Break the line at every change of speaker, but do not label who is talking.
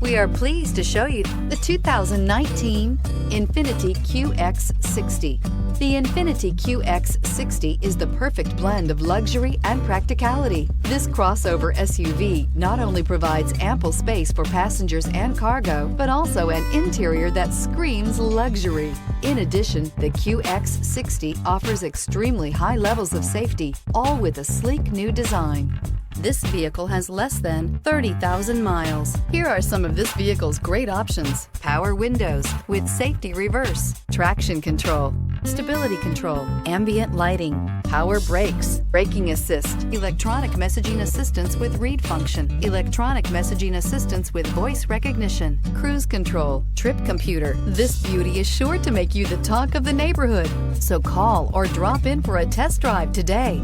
We are pleased to show you the 2019 INFINITI QX60. The INFINITI QX60 is the perfect blend of luxury and practicality. This crossover SUV not only provides ample space for passengers and cargo, but also an interior that screams luxury. In addition, the QX60 offers extremely high levels of safety, all with a sleek new design. This vehicle has less than 30,000 miles. Here are some of this vehicle's great options: power windows with safety reverse, traction control, stability control, ambient lighting, power brakes, braking assist, electronic messaging assistance with read function, electronic messaging assistance with voice recognition, cruise control, trip computer. This beauty is sure to make you the talk of the neighborhood. So call or drop in for a test drive today.